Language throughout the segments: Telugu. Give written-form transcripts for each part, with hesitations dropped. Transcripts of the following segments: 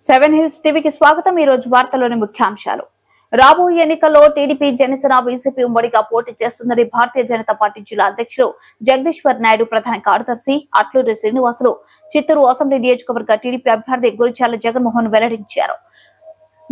సెవెన్ హిల్స్ టీవీకి స్వాగతం। ఈ రోజు వార్తలోని ముఖ్యాంశాలు। రాబోయే ఎన్నికల్లో టీడీపీ జనసేన బీజేపీ ఉమ్మడిగా పోటీ చేస్తుందని భారతీయ జనతా పార్టీ జిల్లా అధ్యక్షులు జగదీశ్వర్ నాయుడు, ప్రధాన కార్యదర్శి అట్లూరి శ్రీనివాసులు, చిత్తూరు అసెంబ్లీ నియోజకవర్గ టీడీపీ అభ్యర్థి గురిచాల జగన్మోహన్ వెల్లడించారు।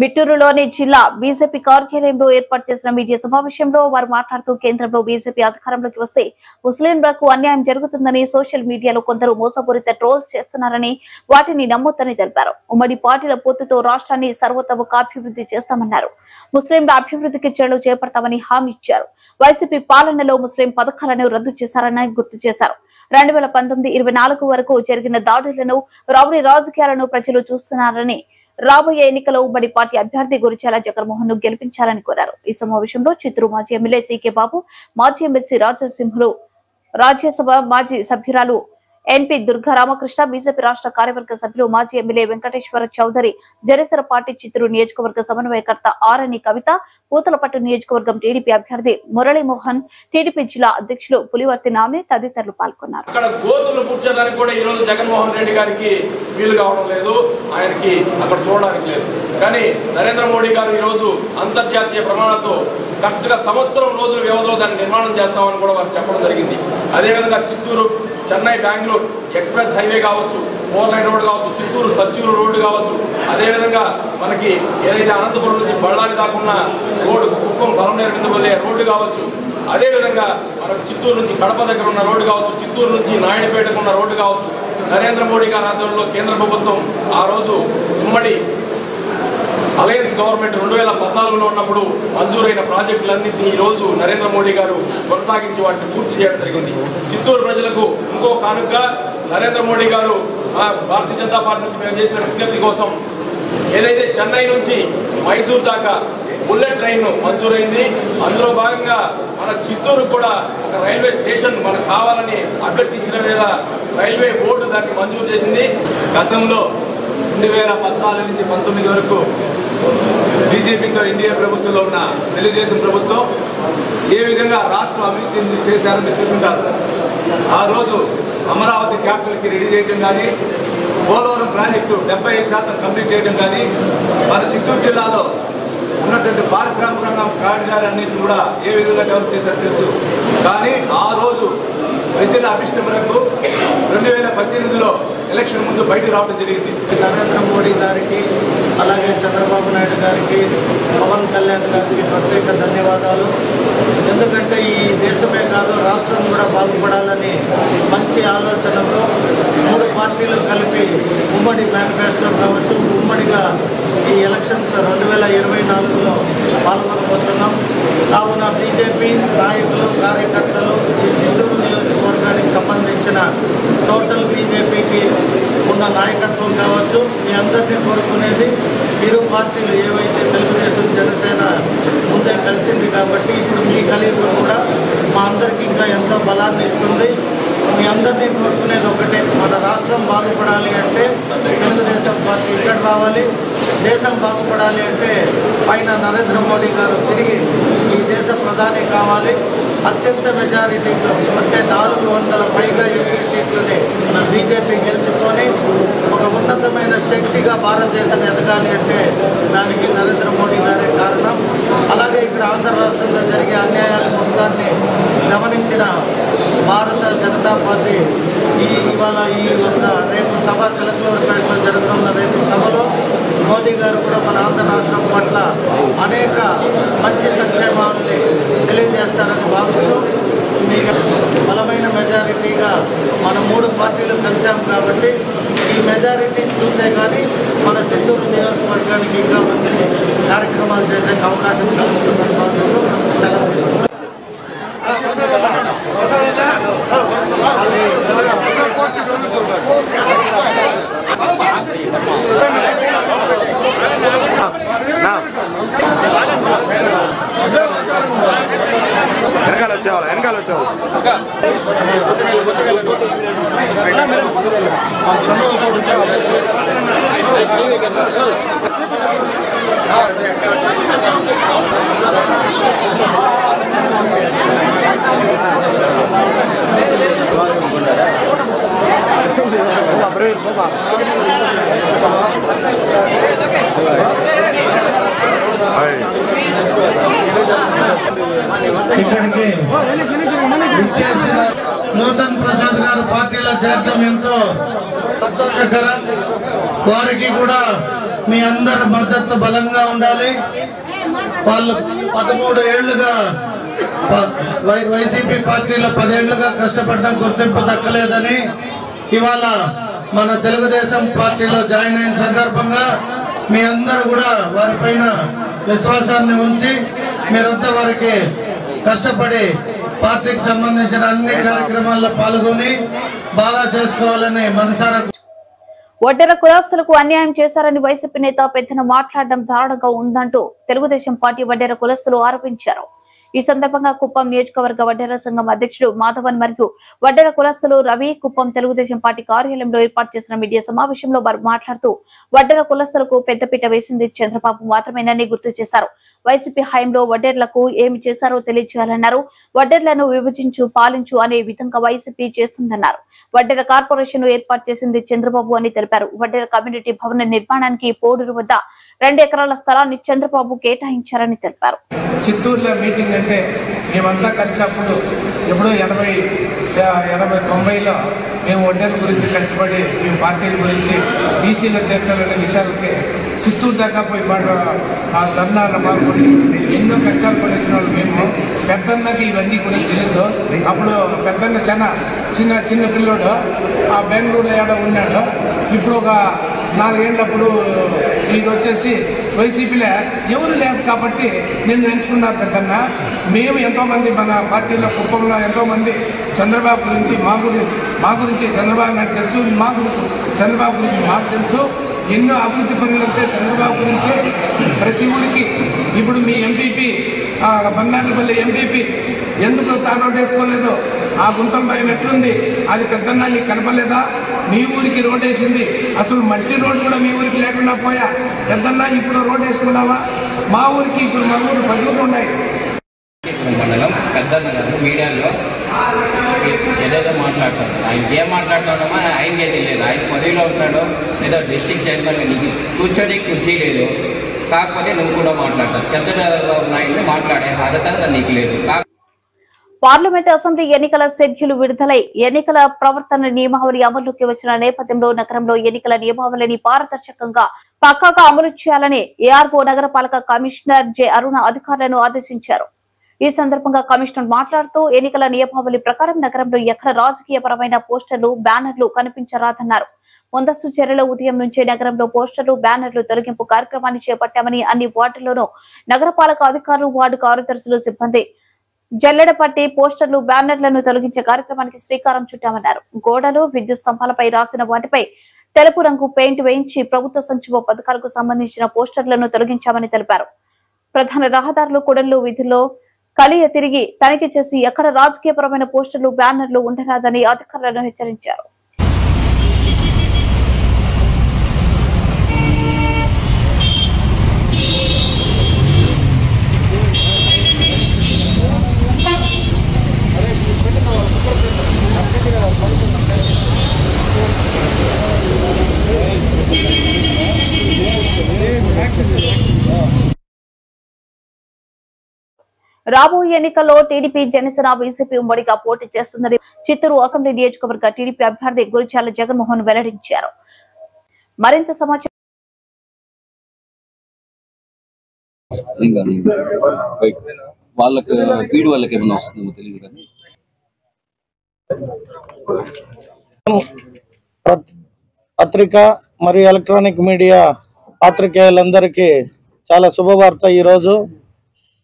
మిట్టూరులోని జిల్లా బీజేపీ కార్యాలయంలో ఏర్పాటు చేసిన మీడియా సమావేశంలో వారు మాట్లాడుతూ కేంద్రంలో బీజేపీ అధికారంలోకి వస్తే ముస్లింలకు అన్యాయం జరుగుతుందని సోషల్ మీడియాలో కొందరు మోసపూరిత ట్రోల్స్ చేస్తున్నారని, వాటిని నమ్మొద్దని తెలిపారు। ఉమ్మడి పార్టీల పొత్తుతో రాష్ట్రాన్ని సర్వతోముఖాభివృద్ధి చేస్తామన్నారు। ముస్లింల అభివృద్ధికి చర్యలు చేపడతామని హామీ ఇచ్చారు। వైసీపీ పాలనలో ముస్లిం పథకాలను రద్దు చేశారని గుర్తు చేశారు। 2019-24 వరకు జరిగిన దాడులను, రౌడీ రాజకీయాలను ప్రజలు చూస్తున్నారని, రాబోయే ఎన్నికల్లో ఉమ్మడి పార్టీ అభ్యర్థి గురిచాల జగన్మోహన్ ను గెలిపించాలని కోరారు। ఈ సమావేశంలో చిత్తూరు మాజీ ఎమ్మెల్యే సీకే బాబు, మాజీ ఎమ్మెల్సీ రాజసింహులు, రాజ్యసభ మాజీ సభ్యురాలు ఎన్పీ దుర్గా రామకృష్ణ, బీజేపీ రాష్ట్ర కార్యవర్గ సభ్యులు మాజీ ఎమ్మెల్యే వెంకటేశ్వర చౌదరి, జనసేన పార్టీ చిత్తూరు నియోజకవర్గ సమన్వయకర్త ఆరణి కవిత, పూతలపట్టు నియోజకవర్గం టీడీపీ అభ్యర్థి మురళీమోహన్, టీడీపీ జిల్లా అధ్యక్షులు పులివర్తి నామి తదితరులు పాల్గొన్నారు। అక్కడ గోతులు పూడ్చడానికి కూడా ఈ రోజు జగన్మోహన్ రెడ్డి గారికి వీలు కావడం లేదు, ఆయనకి అక్కడ చూడడానికి లేదు। కానీ నరేంద్ర మోడీ గారు ఈ రోజు అంతర్జాతీయ ప్రమాణాలతో కరెక్ట్ గా సంవత్సరం రోజుల వ్యవధిలో దాన్ని నిర్మాణం చేస్తామని కూడా వారు చెప్పడం జరిగింది। అదేవిధంగా చిత్తూరు చెన్నై బెంగళూరు ఎక్స్ప్రెస్ హైవే కావచ్చు, 4 లైన్ రోడ్ కావచ్చు, చిత్తూరు తచ్చూరు రోడ్డు కావచ్చు, అదేవిధంగా మనకి ఏదైతే అనంతపురం నుంచి బళ్ళారి దాకున్న రోడ్డు, కుప్పం బలంనేరు కింద వెళ్ళే రోడ్డు కావచ్చు, అదేవిధంగా మనకు చిత్తూరు నుంచి కడప దగ్గర ఉన్న రోడ్డు కావచ్చు, చిత్తూరు నుంచి నాయుడుపేటకు ఉన్న రోడ్డు కావచ్చు, నరేంద్ర మోడీ గారి ఆధ్వర్యంలో కేంద్ర ప్రభుత్వం ఆ రోజు ఉమ్మడి అలయన్స్ గవర్నమెంట్ 2014లో ఉన్నప్పుడు మంజూరైన ప్రాజెక్టులన్నింటినీ ఈ రోజు నరేంద్ర మోడీ గారు కొనసాగించి వాటిని పూర్తి చేయడం జరిగింది। చిత్తూరు ప్రజలకు ఇంకో కానుకగా నరేంద్ర మోడీ గారు భారతీయ జనతా పార్టీ నుంచి మేము చేసిన విజ్ఞప్తి కోసం ఏదైతే చెన్నై నుంచి మైసూర్ దాకా బుల్లెట్ ట్రైన్ మంజూరైంది, అందులో భాగంగా మన చిత్తూరు కూడా ఒక రైల్వే స్టేషన్ మనకు కావాలని అభ్యర్థించిన మీద రైల్వే బోర్డు దాన్ని మంజూరు చేసింది। గతంలో 2014 నుంచి 19 వరకు బీజేపీతో ఎన్డీఏ ప్రభుత్వంలో ఉన్న తెలుగుదేశం ప్రభుత్వం ఏ విధంగా రాష్ట్రం అభివృద్ధి చేశారని చూసుంటారు। ఆ రోజు అమరావతి క్యాపిటల్కి రెడీ చేయడం కానీ, పోలవరం ప్రాజెక్టు 75% కంప్లీట్ చేయడం కానీ, మన చిత్తూరు జిల్లాలో ఉన్నటువంటి పారిశ్రామిక రంగం కారిడార్లన్నింటినీ కూడా ఏ విధంగా డెవలప్ చేశారో తెలుసు। కానీ ఆ రోజు ప్రజల అభిష్టం మేరకు 2018లో ఎలక్షన్ ముందు బయటకు రావడం జరిగింది। నరేంద్ర మోడీ గారికి, అలాగే చంద్రబాబు నాయుడు గారికి, పవన్ కళ్యాణ్ గారికి ప్రత్యేక ధన్యవాదాలు। ఎందుకంటే ఈ దేశమే కాదు రాష్ట్రం కూడా బాగుపడాలని మంచి ఆలోచనతో 3 పార్టీలు కలిపి ఉమ్మడి మేనిఫెస్టో కావచ్చు, ఉమ్మడిగా ఈ ఎలక్షన్స్ 2024లో పాల్గొనబోతున్నాం। కావున బీజేపీ నాయకులు, కార్యకర్తలు, ఈ చిత్తూరు నియోజకవర్గానికి సంబంధించిన టోటల్ బీజేపీకి ఉన్న నాయకత్వం కావచ్చు, మీ అందరినీ కోరుకునేది ఇరు పార్టీలు ఏవైతే తెలుగుదేశం, జనసేన ముందే కలిసింది కాబట్టి ఇప్పుడు మీ కలియుగ కూడా మా అందరికీ ఇంకా ఎంతో బలాన్ని ఇస్తుంది। మీ అందరినీ కోరుకునేది ఒకటే, మన రాష్ట్రం బాగుపడాలి అంటే తెలుగుదేశం పార్టీ ఇక్కడ రావాలి, దేశం బాగుపడాలి అంటే పైన నరేంద్ర మోడీ గారు తిరిగి ఈ దేశ ప్రధాని కావాలి। అత్యంత మెజారిటీతో అంటే 400 పైగా ఎంపీ సీట్లని బీజేపీ గెలుచుకొని ఒక ఉన్నతమైన శక్తిగా భారతదేశం ఎదగాలి అంటే దానికి నరేంద్ర మోడీ గారే కారణం। అలాగే ఇక్కడ ఆంధ్ర రాష్ట్రంలో జరిగే అన్యాయాల మొత్తాన్ని గమనించిన భారత జనతా పార్టీ ఇవాళ రేపు సభ చిలకలూరుపేటలో జరుగుతున్న రేపు సభలో మోదీ గారు కూడా మన ఆంధ్ర రాష్ట్రం పట్ల అనేక మంచి సంక్షేమాలని తెలియజేస్తారని భావిస్తూ బలమైన మెజారిటీగా మన 3 పార్టీలు కలిసాం కాబట్టి ఈ మెజారిటీ చూస్తే కానీ మన చిత్తూరు నియోజకవర్గానికి ఇంకా మంచి కార్యక్రమాలు చేసే అవకాశం కలుగుతుందని భావిస్తూ సెలవు తీసుకుంటాం। వెనకాల వచ్చేవాళ్ళు Bapak. ఇచ్చేసిన నూతన్ ప్రసాద్ గారు పార్టీలో చేరడం ఎంతో సంతోషకరం. వారికి కూడా మీ అందరి మద్దతు బలంగా ఉండాలి. వాళ్ళు 13 ఏళ్లుగా వైసీపీ పార్టీలో 10 ఏళ్లుగా కష్టపడడం గుర్తింపు దక్కలేదని ఇవాళ మన తెలుగుదేశం పార్టీలో జాయిన్ అయిన సందర్భంగా మీ అందరూ కూడా వారిపైన విశ్వాసాన్ని ఉంచి మీరంతా వారికి కష్టపడి పార్టీకి సంబంధించిన అన్ని కార్యక్రమాల్లో పాల్గొని బాగా చేసుకోవాలని మనసారా. వడ్డెర కులస్తులకు అన్యాయం చేశారని వైసీపీ నేత పెద్దన మాట్లాడడం దారుణంగా ఉందంటూ తెలుగుదేశం పార్టీ వడ్డెర కులస్తులు ఆరోపించారు. ఈ సందర్భంగా కుప్పం నియోజకవర్గ వడ్డెర సంఘం అధ్యక్షుడు మాధవన్ మరియు వడ్డెర కులస్తులు రవి కుప్పం తెలుగుదేశం పార్టీ కార్యాలయంలో ఏర్పాటు చేసిన మీడియా సమావేశంలో వారు మాట్లాడుతూ వడ్డెర కులస్తులకు పెద్దపీట వేసింది చంద్రబాబు మాత్రమేనని గుర్తు చేశారు. వైసీపీ హయాంలో వడ్డెర్లకు ఏమి చేశారో తెలియజేయాలన్నారు. వడ్డెర్లను విభజించు పాలించు అనే విధంగా వైసీపీ చేస్తుందన్నారు. వడ్డెర కార్పొరేషన్ ఏర్పాటు చేసింది చంద్రబాబు అని తెలిపారు. వడ్డెర కమ్యూనిటీ భవన నిర్మాణానికి పోడూరు వద్ద 2 ఎకరాల స్థలాన్ని చంద్రబాబు కేటాయించారని తెలిపారు. చిత్తూరులో మీటింగ్ అంటే మేమంతా కలిసినప్పుడు ఎప్పుడో 80-90లో మేము వడ్డెల గురించి కష్టపడి ఈ పార్టీల గురించి బీసీలో చేర్చాలనే విషయాలకి చిత్తూరు దాకా పోయి ఆ ధర్నాలు పాల్గొని ఎన్నో కష్టాలు పడిన వాళ్ళు మేము. పెద్దన్నకి ఇవన్నీ కూడా తెలియదు. అప్పుడు పెద్దన్న చిన్న పిల్లోడు ఆ బెంగళూరులో ఏడో ఉన్నాడు. ఇప్పుడు ఒక 4 ఏళ్ళప్పుడు వీడు వచ్చేసి వైసీపీలో ఎవరు లేదు కాబట్టి నిన్ను ఎంచుకున్నారు పెద్దన్న. మేము ఎంతోమంది మన పార్టీలో కుప్పంలో ఎంతోమంది చంద్రబాబు గురించి మా గురించి చంద్రబాబు నాకు తెలుసు, మా గురించి చంద్రబాబు గురించి మాకు తెలుసు. ఎన్నో అభివృద్ధి పనులంటే చంద్రబాబు గురించి ప్రతి ఊరికి. ఇప్పుడు మీ ఎంపీపీ బందారులపల్లి ఎంపీపీ ఎందుకు రోడ్డు వేసుకోలేదు? ఆ గుంతల భయం ఎట్లుంది? అది పెద్దన్న నీకు కనపలేదా? మీ ఊరికి రోడ్ వేసింది. అసలు మట్టి రోడ్డు కూడా మీ ఊరికి లేకుండా పోయా పెద్దన్న. ఇప్పుడు రోడ్ వేసుకున్నావా? మా ఊరికి ఇప్పుడు మా ఊరు 10 ఊర్లు ఉన్నాయి. మండలం పెద్దన్న గారు మీడియాలో ఏదేదో మాట్లాడతాడు. ఆయనకి ఏం మాట్లాడుతున్నామో ఆయనకే తెలియదు. ఆయన పదవిలో ఉంటాడు, ఏదో డిస్ట్రిక్ట్ చైర్మన్ నీకు కూర్చొని కుర్చీ లేదు. కాకపోతే నువ్వు కూడా మాట్లాడతావు. చంద్రబాబు నాయుడు మాట్లాడే అర్హత నీకు లేదు. పార్లమెంట్ అసెంబ్లీ ఎన్నికల షెడ్యూల్ విడుదలై ఎన్నికల ప్రవర్తన నియమావళి అమలులోకి వచ్చిన నేపథ్యంలో నగరంలో ఎన్నికల నియమావళిని పారదర్శకంగా పక్కాగా అమలు చేయాలని ఏఆర్ఓ నగరపాలక కమిషనర్ జె అరుణ అధికారులను ఆదేశించారు. ఈ సందర్భంగా కమిషనర్ మాట్లాడుతూ ఎన్నికల నియమావళి ప్రకారం నగరంలో ఎక్కడ రాజకీయపరమైన పోస్టర్లు, బ్యానర్లు కనిపించరాదన్నారు. ముందస్తు చర్యల ఉదయం నుంచే నగరంలో పోస్టర్లు, బ్యానర్లు తొలగింపు కార్యక్రమాన్ని చేపట్టామని అన్ని వార్డుల్లోనూ నగరపాలక అధికారులు, వార్డు కార్యదర్శులు, సిబ్బంది జల్లెడపట్టి పోస్టర్లు, బ్యానర్లను తొలగించే కార్యక్రమానికి శ్రీకారం చుట్టామన్నారు. గోడలు, విద్యుత్ స్తంభాలపై రాసిన వాటిపై తెలుపు రంగు పెయింట్ వేయించి ప్రభుత్వ సంక్షేమ పథకాలకు సంబంధించిన పోస్టర్లను తొలగించామని తెలిపారు. ప్రధాన రహదారులు, కూడళ్లు, వీధుల్లో కలియ తిరిగి తనిఖీ చేసి ఎక్కడ రాజకీయపరమైన పోస్టర్లు, బ్యానర్లు ఉండరాదని అధికారులను హెచ్చరించారు. రాబోయే ఎన్నికల్లో టీడీపీ, జనసేన, బీజేపీ ఉమ్మడిగా పోటీ చేస్తుందని చిత్తూరు అసెంబ్లీ నియోజకవర్గ టీడీపీ అభ్యర్థి గురిచాల జగన్మోహన్ వెల్లడించారు. మరింత సమాచారం వాళ్ళకి ఫీడ్ వాళ్ళకి ఏమైనా వస్తుందో తెలియదు కానీ పత్రిక మరియు ఎలక్ట్రానిక్ మీడియా పాత్రికేయులందరికీ చాలా శుభవార్త. ఈరోజు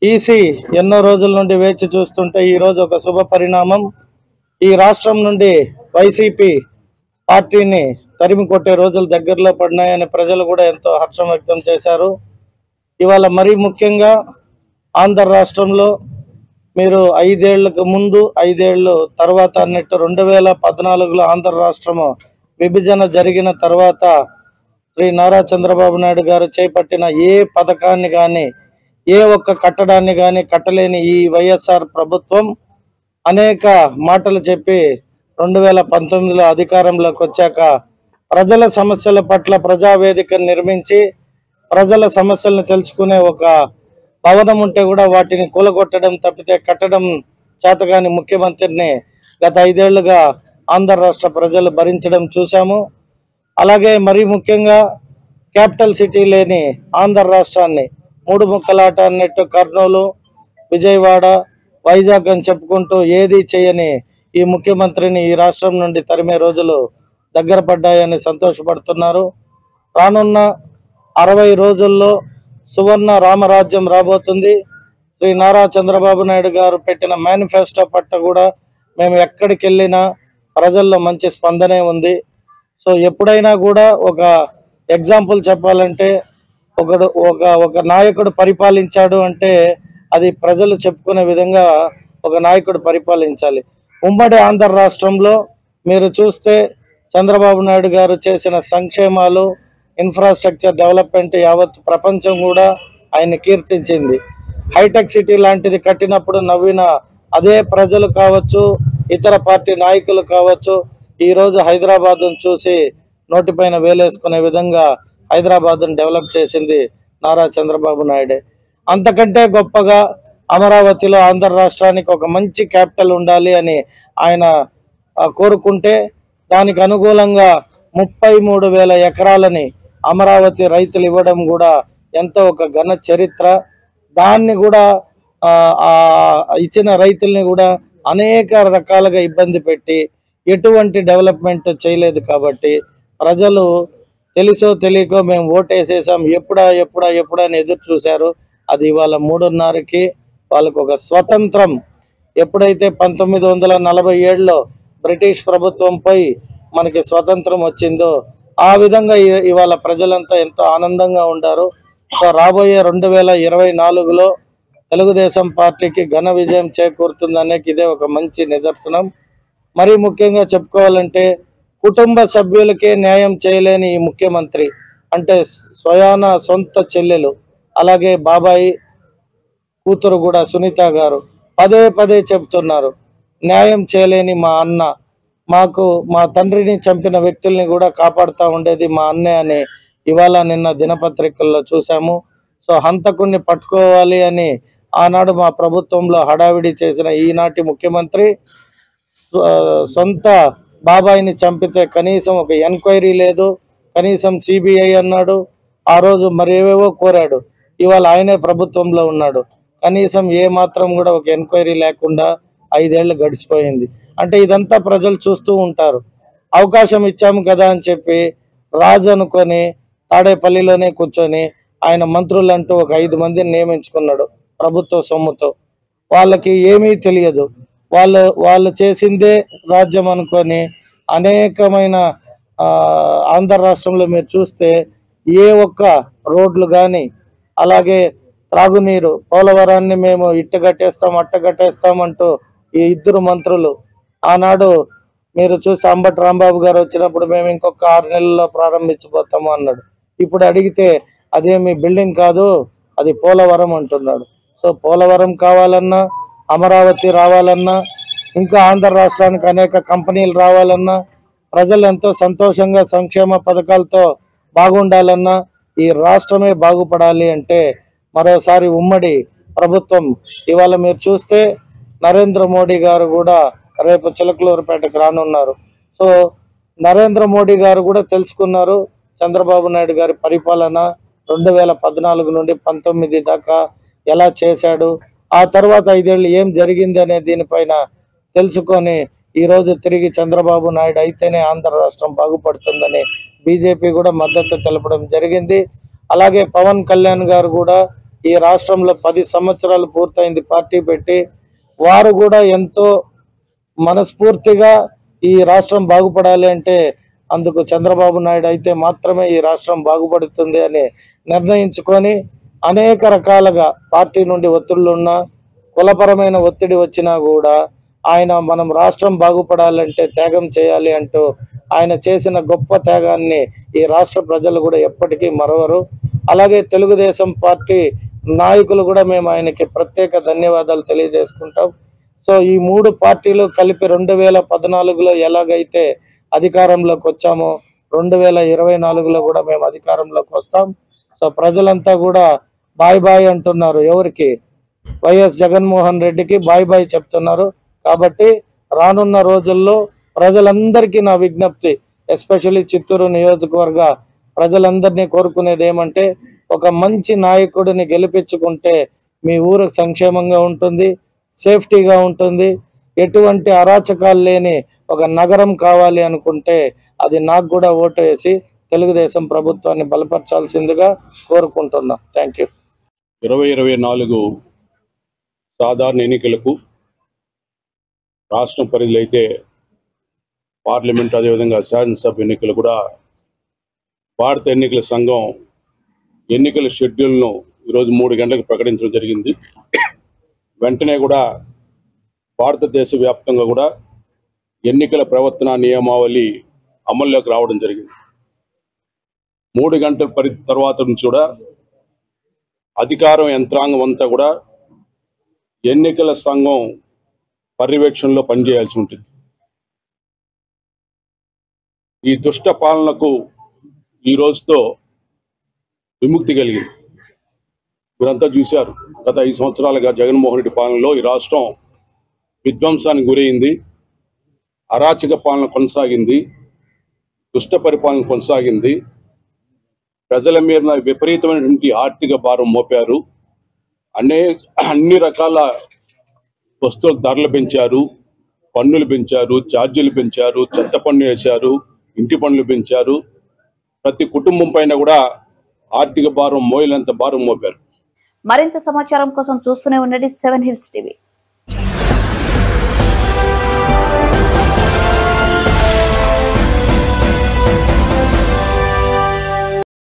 ఈసీ ఎన్నో రోజుల నుండి వేచి చూస్తుంటే ఈరోజు ఒక శుభ పరిణామం. ఈ రాష్ట్రం నుండి వైసీపీ పార్టీని తరిమి కొట్టే రోజులు దగ్గరలో పడినాయని ప్రజలు కూడా ఎంతో హర్షం వ్యక్తం చేశారు. ఇవాళ మరీ ముఖ్యంగా ఆంధ్ర రాష్ట్రంలో మీరు 5 ఏళ్లకు ముందు 5 ఏళ్ళు తర్వాత అన్నట్టు 2014లో ఆంధ్ర రాష్ట్రము విభజన జరిగిన తర్వాత శ్రీ నారా చంద్రబాబు నాయుడు గారు చేపట్టిన ఏ పథకాన్ని కానీ, ఏ ఒక్క కట్టడాన్ని కానీ కట్టలేని ఈ వైఎస్ఆర్ ప్రభుత్వం అనేక మాటలు చెప్పి 2019లో అధికారంలోకి వచ్చాక ప్రజల సమస్యల పట్ల ప్రజావేదికను నిర్మించి ప్రజల సమస్యలను తెలుసుకునే ఒక భవనం ఉంటే కూడా వాటిని కూలగొట్టడం తప్పితే కట్టడం చేతగాని ముఖ్యమంత్రిని గత 5 ఏళ్లుగా ఆంధ్ర రాష్ట్ర ప్రజలు భరించడం చూశాము. అలాగే మరీ ముఖ్యంగా క్యాపిటల్ సిటీ లేని ఆంధ్ర రాష్ట్రాన్ని 3 ముక్కలాట అన్నట్టు కర్నూలు, విజయవాడ, వైజాగ్ అని చెప్పుకుంటూ ఏది చేయని ఈ ముఖ్యమంత్రిని ఈ రాష్ట్రం నుండి తరిమే రోజులు దగ్గర పడ్డాయని సంతోషపడుతున్నారు. రానున్న 60 రోజుల్లో సువర్ణ రామరాజ్యం రాబోతుంది. శ్రీ నారా చంద్రబాబు నాయుడు గారు పెట్టిన మేనిఫెస్టో పట్ల కూడా మేము ఎక్కడికి వెళ్ళినా ప్రజల్లో మంచి స్పందనే ఉంది. సో ఎప్పుడైనా కూడా ఒక ఎగ్జాంపుల్ చెప్పాలంటే ఒక నాయకుడు పరిపాలించాడు అంటే అది ప్రజలు చెప్పుకునే విధంగా ఒక నాయకుడు పరిపాలించాలి. ఉమ్మడి ఆంధ్ర రాష్ట్రంలో మీరు చూస్తే చంద్రబాబు నాయుడు గారు చేసిన సంక్షేమాలు, ఇన్ఫ్రాస్ట్రక్చర్ డెవలప్మెంట్ యావత్ ప్రపంచం కూడా ఆయన కీర్తించింది. హైటెక్ సిటీ లాంటిది కట్టినప్పుడు నవ్విన అదే ప్రజలు కావచ్చు, ఇతర పార్టీ నాయకులు కావచ్చు, ఈరోజు హైదరాబాద్ను చూసి నోటిపైన వేలేసుకునే విధంగా హైదరాబాద్ను డెవలప్ చేసింది నారా చంద్రబాబు నాయుడే. అంతకంటే గొప్పగా అమరావతిలో ఆంధ్ర రాష్ట్రానికి ఒక మంచి క్యాపిటల్ ఉండాలి అని ఆయన కోరుకుంటే దానికి అనుకూలంగా 33,000 ఎకరాలని అమరావతి రైతులు ఇవ్వడం కూడా ఎంతో ఒక ఘన చరిత్ర. దాన్ని కూడా ఇచ్చిన రైతుల్ని కూడా అనేక రకాలుగా ఇబ్బంది పెట్టి ఎటువంటి డెవలప్మెంట్ చేయలేదు. కాబట్టి ప్రజలు తెలుసో తెలియకో మేము ఓటేసేసాం, ఎప్పుడా అని ఎదురు చూశారు. అది ఇవాళ 3:30కి వాళ్ళకు ఒక స్వతంత్రం ఎప్పుడైతే 1947లో బ్రిటిష్ ప్రభుత్వంపై మనకి స్వతంత్రం వచ్చిందో ఆ విధంగా ఇవాళ ప్రజలంతా ఎంతో ఆనందంగా ఉంటారు. సో రాబోయే 2024లో తెలుగుదేశం పార్టీకి ఘన విజయం చేకూరుతుందనే ఇదే ఒక మంచి నిదర్శనం. మరీ ముఖ్యంగా చెప్పుకోవాలంటే కుటుంబ సభ్యులకే న్యాయం చేయలేని ఈ ముఖ్యమంత్రి అంటే స్వయాన సొంత చెల్లెలు అలాగే బాబాయి కూతురు కూడా సునీత గారు పదే చెప్తున్నారు, న్యాయం చేయలేని మా అన్న, మా తండ్రిని చంపిన వ్యక్తుల్ని కూడా కాపాడుతూ ఉండేది మా అన్నే అని ఇవాళ నిన్న దినపత్రికల్లో చూసాము. సో హంతకుణ్ణి పట్టుకోవాలి అని ఆనాడు మా ప్రభుత్వంలో హడావిడి చేసిన ఈనాటి ముఖ్యమంత్రి సొంత బాబాయిని చంపితే కనీసం ఒక ఎంక్వైరీ లేదు, కనీసం సిబిఐ అన్నాడు. ఆ రోజు మరేవేవో కోరాడు. ఇవాళ ఆయనే ప్రభుత్వంలో ఉన్నాడు. కనీసం ఏ మాత్రం కూడా ఒక ఎంక్వైరీ లేకుండా 5 ఏళ్ళు గడిచిపోయింది. అంటే ఇదంతా ప్రజలు చూస్తూ ఉంటారు. అవకాశం ఇచ్చాము కదా అని చెప్పి రాజు అనుకొని తాడేపల్లిలోనే కూర్చొని ఆయన మంత్రులంటూ ఒక 5 మందిని నియమించుకున్నాడు ప్రభుత్వ సొమ్ముతో. వాళ్ళకి ఏమీ తెలియదు, వాళ్ళు చేసిందే రాజ్యం అనుకొని అనేకమైన ఆంధ్ర రాష్ట్రంలో మీరు చూస్తే ఏ ఒక్క రోడ్లు కానీ అలాగే త్రాగునీరు పోలవరాన్ని మేము ఇట్ట కట్టేస్తాం అట్ట కట్టేస్తామంటూ ఈ 2 మంత్రులు ఆనాడు మీరు చూస్తే అంబటి రాంబాబు గారు వచ్చినప్పుడు మేము ఇంకొక 6 నెలల్లో ప్రారంభించబోతాము అన్నాడు. ఇప్పుడు అడిగితే అదేమి బిల్డింగ్ కాదు, అది పోలవరం అంటున్నాడు. సో పోలవరం కావాలన్నా, అమరావతి రావాలన్నా, ఇంకా ఆంధ్ర రాష్ట్రానికి అనేక కంపెనీలు రావాలన్నా, ప్రజలు ఎంతో సంతోషంగా సంక్షేమ పథకాలతో బాగుండాలన్నా, ఈ రాష్ట్రమే బాగుపడాలి అంటే మరోసారి ఉమ్మడి ప్రభుత్వం ఇవాళ మీరు చూస్తే నరేంద్ర మోడీ గారు కూడా రేపు చిలకలూరుపేటకు రానున్నారు. సో నరేంద్ర మోడీ గారు కూడా తెలుసుకున్నారు చంద్రబాబు నాయుడు గారి పరిపాలన 2014 నుండి 19 దాకా ఎలా చేశాడు, ఆ తర్వాత 5 ఏళ్ళు ఏం జరిగింది అనే దీనిపైన తెలుసుకొని ఈరోజు తిరిగి చంద్రబాబు నాయుడు అయితేనే ఆంధ్ర రాష్ట్రం బాగుపడుతుందని బీజేపీ కూడా మద్దతు తెలపడం జరిగింది. అలాగే పవన్ కళ్యాణ్ గారు కూడా ఈ రాష్ట్రంలో 10 సంవత్సరాలు పూర్తయింది పార్టీ పెట్టి, వారు కూడా ఎంతో మనస్ఫూర్తిగా ఈ రాష్ట్రం బాగుపడాలి అంటే అందుకు చంద్రబాబు నాయుడు అయితే మాత్రమే ఈ రాష్ట్రం బాగుపడుతుంది అని నిర్ణయించుకొని అనేక రకాలుగా పార్టీ నుండి ఒత్తిళ్లున్నా, కులపరమైన ఒత్తిడి వచ్చినా కూడా ఆయన మనం రాష్ట్రం బాగుపడాలంటే త్యాగం చేయాలి అంటూ ఆయన చేసిన గొప్ప త్యాగాన్ని ఈ రాష్ట్ర ప్రజలు కూడా ఎప్పటికీ మరవరు. అలాగే తెలుగుదేశం పార్టీ నాయకులు కూడా మేము ఆయనకి ప్రత్యేక ధన్యవాదాలు తెలియజేసుకుంటాం. సో ఈ 3 పార్టీలు కలిపి 2014లో ఎలాగైతే అధికారంలోకి వచ్చామో 2024లో కూడా మేము అధికారంలోకి వస్తాం. సో ప్రజలంతా కూడా బాయ్ అంటున్నారు. ఎవరికి? వైఎస్ జగన్మోహన్ రెడ్డికి బాయ్ బాయ్ చెప్తున్నారు. కాబట్టి రానున్న రోజుల్లో ప్రజలందరికీ నా విజ్ఞప్తి, ఎస్పెషల్లీ చిత్తూరు నియోజకవర్గ ప్రజలందరినీ కోరుకునేది ఏమంటే, ఒక మంచి నాయకుడిని గెలిపించుకుంటే మీ ఊరు సంక్షేమంగా ఉంటుంది, సేఫ్టీగా ఉంటుంది. ఎటువంటి అరాచకాలు లేని ఒక నగరం కావాలి అనుకుంటే అది నాకు కూడా ఓటు వేసి తెలుగుదేశం ప్రభుత్వాన్ని బలపరచాల్సిందిగా కోరుకుంటున్నా. Thank you. 2024 సాధారణ ఎన్నికలకు రాష్ట్రం పరిధిలో అయితే పార్లమెంట్, అదేవిధంగా శాసనసభ ఎన్నికలు కూడా భారత ఎన్నికల సంఘం ఎన్నికల షెడ్యూల్ను ఈరోజు 3 గంటలకు ప్రకటించడం జరిగింది. వెంటనే కూడా భారతదేశ వ్యాప్తంగా కూడా ఎన్నికల ప్రవర్తన నియమావళి అమల్లోకి రావడం జరిగింది. 3 గంటల తర్వాత నుంచి కూడా అధికారం యంత్రాంగం అంతా కూడా ఎన్నికల సంఘం పర్యవేక్షణలో పనిచేయాల్సి ఉంటుంది. ఈ దుష్ట పాలనకు ఈ రోజుతో విముక్తి కలిగింది. మీరంతా చూశారు, గత 5 సంవత్సరాలుగా జగన్మోహన్ రెడ్డి పాలనలో ఈ రాష్ట్రం విధ్వంసానికి గురైంది, అరాచక పాలన కొనసాగింది, దుష్ట పరిపాలన కొనసాగింది. ప్రజల మీద విపరీతమైనటువంటి ఆర్థిక భారం మోపారు. అన్ని రకాల వస్తువుల ధరలు పెంచారు, పన్నులు పెంచారు, ఛార్జీలు పెంచారు, చెత్త పన్ను వేశారు, ఇంటి పన్నులు పెంచారు. ప్రతి కుటుంబం పైన కూడా ఆర్థిక భారం మోయలేంత భారం మోపారు. మరింత సమాచారం కోసం చూస్తూనే ఉండండి 7 హిల్స్ టీవీ.